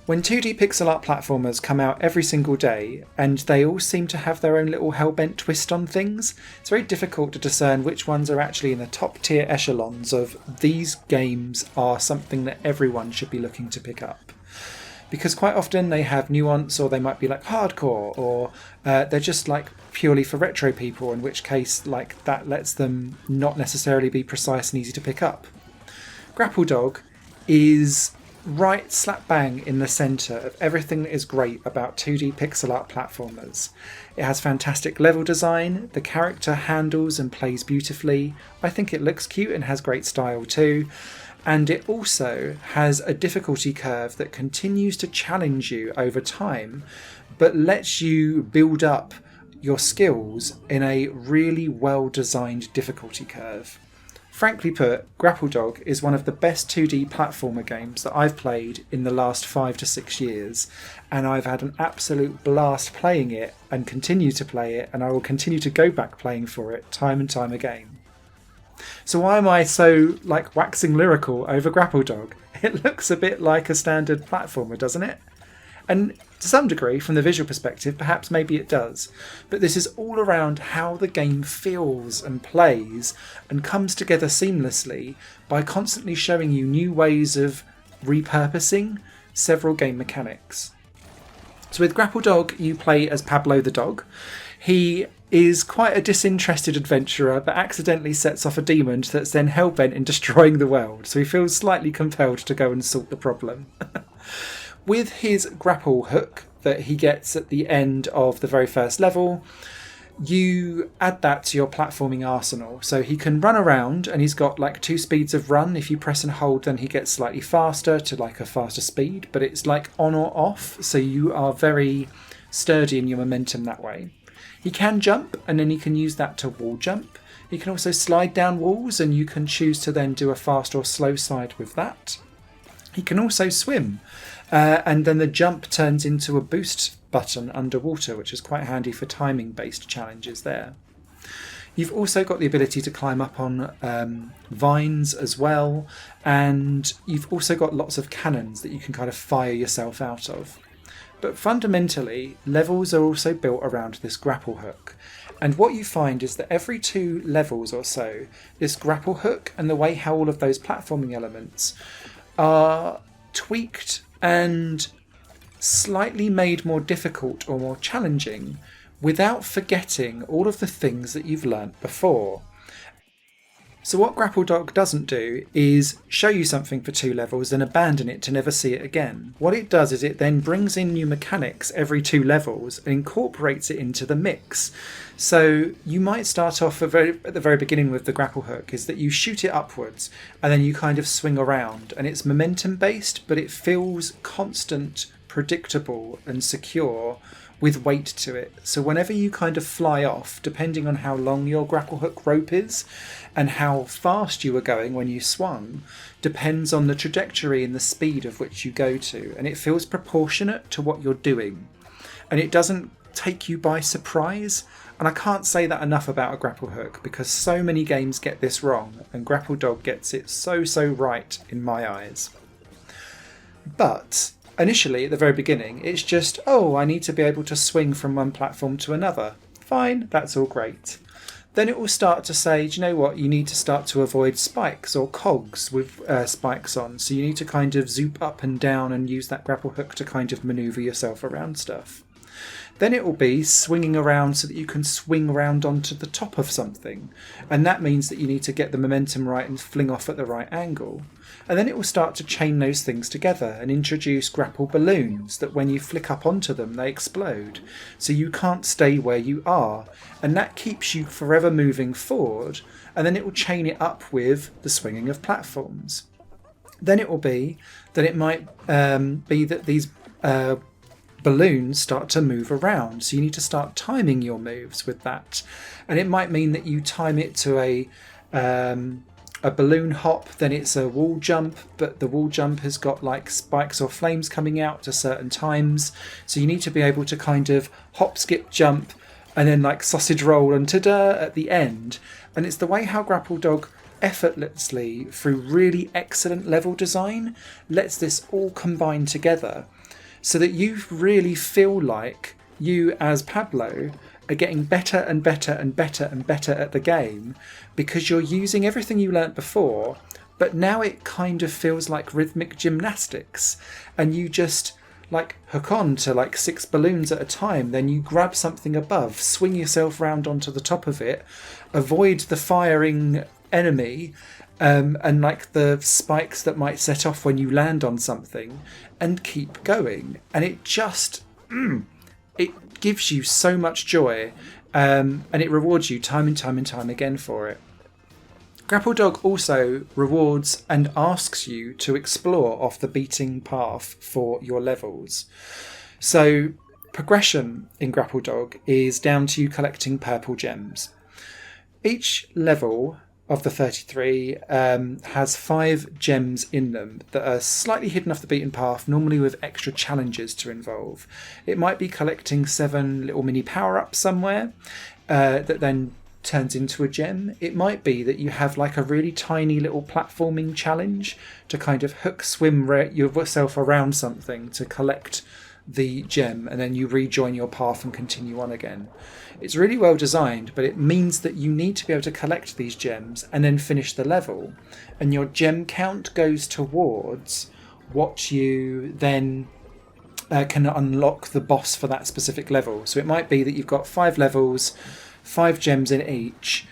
When 2D pixel art platformers come out every single day, and they all seem to have their own little hell-bent twist on things, it's very difficult to discern which ones are actually in the top tier echelons of these games are something that everyone should be looking to pick up. Because quite often they have nuance, or they might be like hardcore, or they're just like purely for retro people, in which case like that lets them not necessarily be precise and easy to pick up. Grapple Dog is right slap bang in the centre of everything that is great about 2D pixel art platformers. It has fantastic level design, the character handles and plays beautifully, I think it looks cute and has great style too, and it also has a difficulty curve that continues to challenge you over time, but lets you build up your skills in a really well designed difficulty curve. Frankly put, Grapple Dog is one of the best 2D platformer games that I've played in the last 5 to 6 years, and I've had an absolute blast playing it and continue to play it, and I will continue to go back playing for it time and time again. So why am I so like waxing lyrical over Grapple Dog? It looks a bit like a standard platformer, doesn't it? And to some degree, from the visual perspective, perhaps maybe it does. But this is all around how the game feels and plays and comes together seamlessly by constantly showing you new ways of repurposing several game mechanics. So with Grapple Dog, you play as Pablo the dog. He is quite a disinterested adventurer, but accidentally sets off a demon that's then hell-bent in destroying the world. So he feels slightly compelled to go and sort the problem. With his grapple hook that he gets at the end of the very first level, you add that to your platforming arsenal. So he can run around, and he's got like 2 speeds of run. If you press and hold, then he gets slightly faster to like a faster speed, but it's like on or off. So you are very sturdy in your momentum that way. He can jump, and then he can use that to wall jump. He can also slide down walls, and you can choose to then do a fast or slow side with that. He can also swim. And then the jump turns into a boost button underwater, which is quite handy for timing-based challenges there. You've also got the ability to climb up on vines as well, and you've also got lots of cannons that you can kind of fire yourself out of. But fundamentally, levels are also built around this grapple hook. And what you find is that every 2 levels or so, this grapple hook and the way how all of those platforming elements are tweaked and slightly made more difficult or more challenging without forgetting all of the things that you've learnt before. So what Grapple Dog doesn't do is show you something for 2 levels and abandon it to never see it again. What it does is it then brings in new mechanics every 2 levels and incorporates it into the mix. So you might start off at the very beginning with the grapple hook, is that you shoot it upwards and then you kind of swing around, and it's momentum based, but it feels constant, predictable and secure with weight to it. So whenever you kind of fly off, depending on how long your grapple hook rope is and how fast you were going when you swung, depends on the trajectory and the speed of which you go to, and it feels proportionate to what you're doing, and it doesn't take you by surprise. And I can't say that enough about a grapple hook, because so many games get this wrong, and Grapple Dog gets it so right in my eyes. But initially, at the very beginning, it's just, oh, I need to be able to swing from one platform to another. Fine, that's all great. Then it will start to say, do you know what, you need to start to avoid spikes or cogs with spikes on. So you need to kind of zoop up and down and use that grapple hook to kind of maneuver yourself around stuff. Then it will be swinging around so that you can swing around onto the top of something. And that means that you need to get the momentum right and fling off at the right angle. And then it will start to chain those things together and introduce grapple balloons that when you flick up onto them, they explode. So you can't stay where you are. And that keeps you forever moving forward. And then it will chain it up with the swinging of platforms. Then it will be that it might be that these balloons start to move around, so you need to start timing your moves with that, and it might mean that you time it to a balloon hop, then it's a wall jump, but the wall jump has got like spikes or flames coming out at certain times, so you need to be able to kind of hop, skip, jump, and then like sausage roll and ta-da at the end. And it's the way how Grapple Dog effortlessly, through really excellent level design, lets this all combine together so that you really feel like you as Pablo are getting better and better and better and better at the game, because you're using everything you learnt before, but now it kind of feels like rhythmic gymnastics, and you just like hook on to like 6 balloons at a time, then you grab something above, swing yourself round onto the top of it, avoid the firing enemy, and like the spikes that might set off when you land on something, and keep going. And it just it gives you so much joy, and it rewards you time and time and time again for it. Grapple Dog also rewards and asks you to explore off the beaten path for your levels. So progression in Grapple Dog is down to you collecting purple gems. Each level of the 33 has 5 gems in them that are slightly hidden off the beaten path, normally with extra challenges to involve. It might be collecting 7 little mini power-ups somewhere that then turns into a gem. It might be that you have like a really tiny little platforming challenge to kind of swim yourself around something to collect the gem, and then you rejoin your path and continue on again. It's really well designed, but it means that you need to be able to collect these gems and then finish the level, and your gem count goes towards what you then can unlock the boss for that specific level. So it might be that you've got 5 levels, 5 gems in each.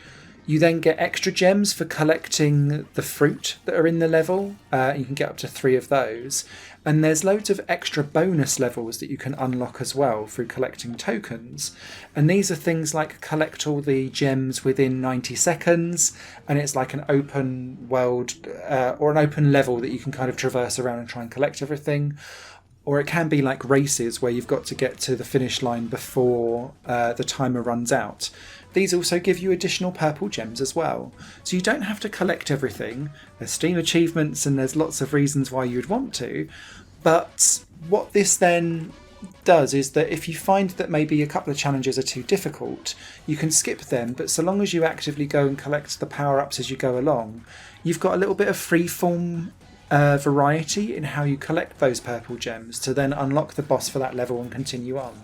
You then get extra gems for collecting the fruit that are in the level. You can get up to 3 of those. And there's loads of extra bonus levels that you can unlock as well through collecting tokens. And these are things like collect all the gems within 90 seconds. And it's like an open world or an open level that you can kind of traverse around and try and collect everything. Or it can be like races where you've got to get to the finish line before the timer runs out. These also give you additional purple gems as well. So you don't have to collect everything. There's Steam achievements and there's lots of reasons why you'd want to. But what this then does is that if you find that maybe a couple of challenges are too difficult, you can skip them. But so long as you actively go and collect the power-ups as you go along, you've got a little bit of free-form variety in how you collect those purple gems to then unlock the boss for that level and continue on.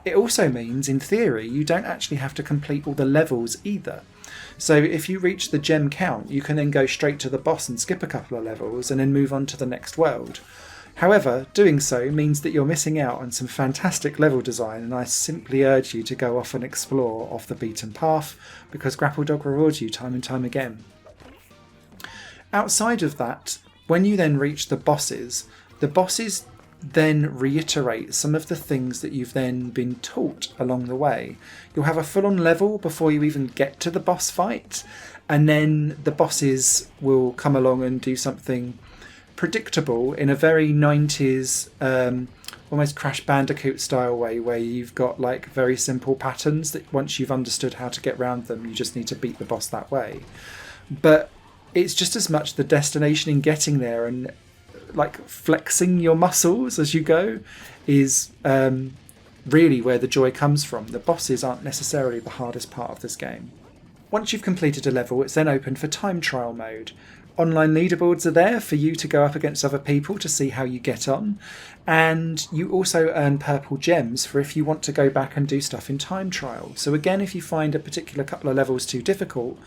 It also means, in theory, you don't actually have to complete all the levels either. So if you reach the gem count, you can then go straight to the boss and skip a couple of levels and then move on to the next world. However, doing so means that you're missing out on some fantastic level design, and I simply urge you to go off and explore off the beaten path, because Grapple Dog rewards you time and time again. Outside of that, when you then reach the bosses then reiterate some of the things that you've then been taught along the way. You'll have a full-on level before you even get to the boss fight, and then the bosses will come along and do something predictable in a very 90s, almost Crash Bandicoot style way, where you've got like very simple patterns that once you've understood how to get around them, you just need to beat the boss that way. But it's just as much the destination in getting there and like flexing your muscles as you go is really where the joy comes from. The bosses aren't necessarily the hardest part of this game. Once you've completed a level, it's then open for time trial mode. Online leaderboards are there for you to go up against other people to see how you get on, and you also earn purple gems for if you want to go back and do stuff in time trial. So again, if you find a particular couple of levels too difficult,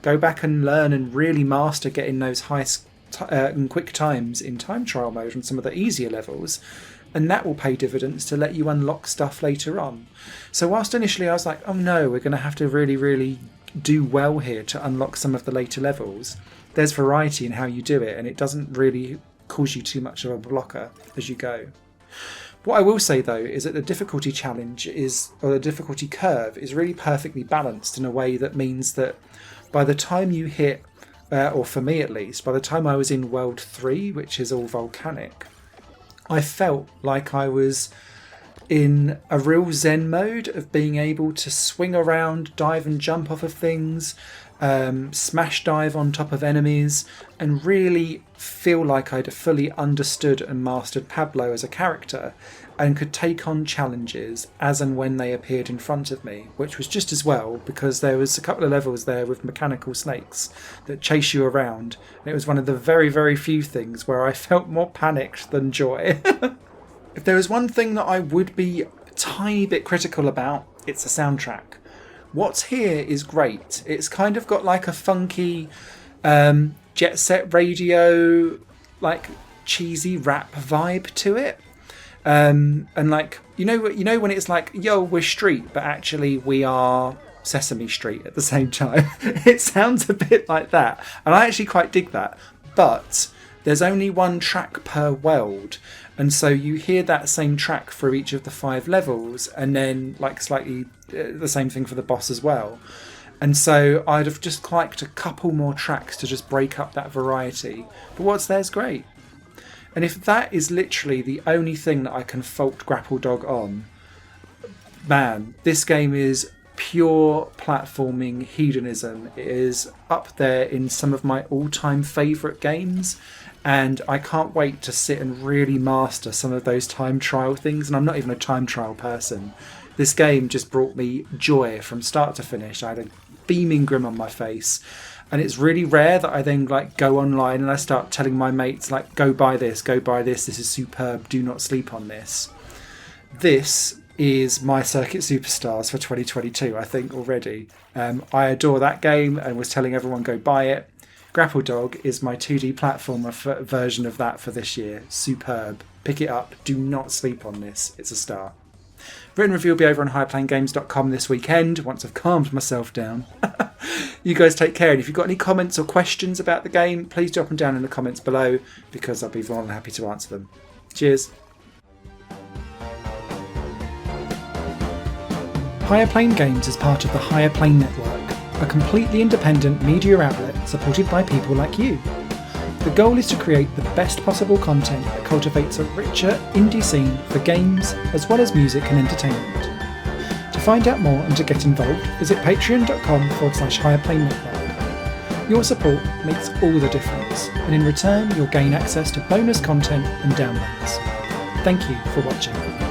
go back and learn and really master getting those high and quick times in time trial mode on some of the easier levels, and that will pay dividends to let you unlock stuff later on. So whilst initially I was like, oh no, we're going to have to really do well here to unlock some of the later levels, there's variety in how you do it, and it doesn't really cause you too much of a blocker as you go. What I will say though is that the difficulty challenge or the difficulty curve is really perfectly balanced in a way that means that by the time you hit, or for me at least, by the time I was in World 3, which is all volcanic, I felt like I was in a real zen mode of being able to swing around, dive and jump off of things, smash dive on top of enemies, and really feel like I'd fully understood and mastered Pablo as a character and could take on challenges as and when they appeared in front of me, which was just as well because there was a couple of levels there with mechanical snakes that chase you around, and it was one of the very, very few things where I felt more panicked than joy. If there was one thing that I would be a tiny bit critical about, it's the soundtrack. What's here is great. It's kind of got like a funky jet set radio, like cheesy rap vibe to it. And like, you know when it's like, yo, we're street, but actually we are Sesame Street at the same time. It sounds a bit like that. And I actually quite dig that. But there's only one track per world. And so you hear that same track for each of the 5 levels, and then like slightly the same thing for the boss as well. And so I'd have just liked a couple more tracks to just break up that variety. But what's there's great. And if that is literally the only thing that I can fault Grapple Dog on, man, this game is pure platforming hedonism. It is up there in some of my all-time favourite games, and I can't wait to sit and really master some of those time trial things, and I'm not even a time trial person. This game just brought me joy from start to finish. I had a beaming grin on my face. And it's really rare that I then like go online and I start telling my mates like, go buy this, this is superb, do not sleep on this. This is my Circuit Superstars for 2022, I think, already. I adore that game and was telling everyone go buy it. Grapple Dog is my 2D platformer version of that for this year. Superb. Pick it up, do not sleep on this, it's a star. Written review will be over on higherplayinggames.com this weekend once I've calmed myself down. You guys take care, and if you've got any comments or questions about the game, please drop them down in the comments below because I'll be more than happy to answer them. Cheers. Higher Plane Games is part of the Higher Plane Network, a completely independent media outlet supported by people like you. The goal is to create the best possible content that cultivates a richer indie scene for games as well as music and entertainment. To find out more and to get involved, visit patreon.com/higherplane network. Your support makes all the difference, and in return you'll gain access to bonus content and downloads. Thank you for watching.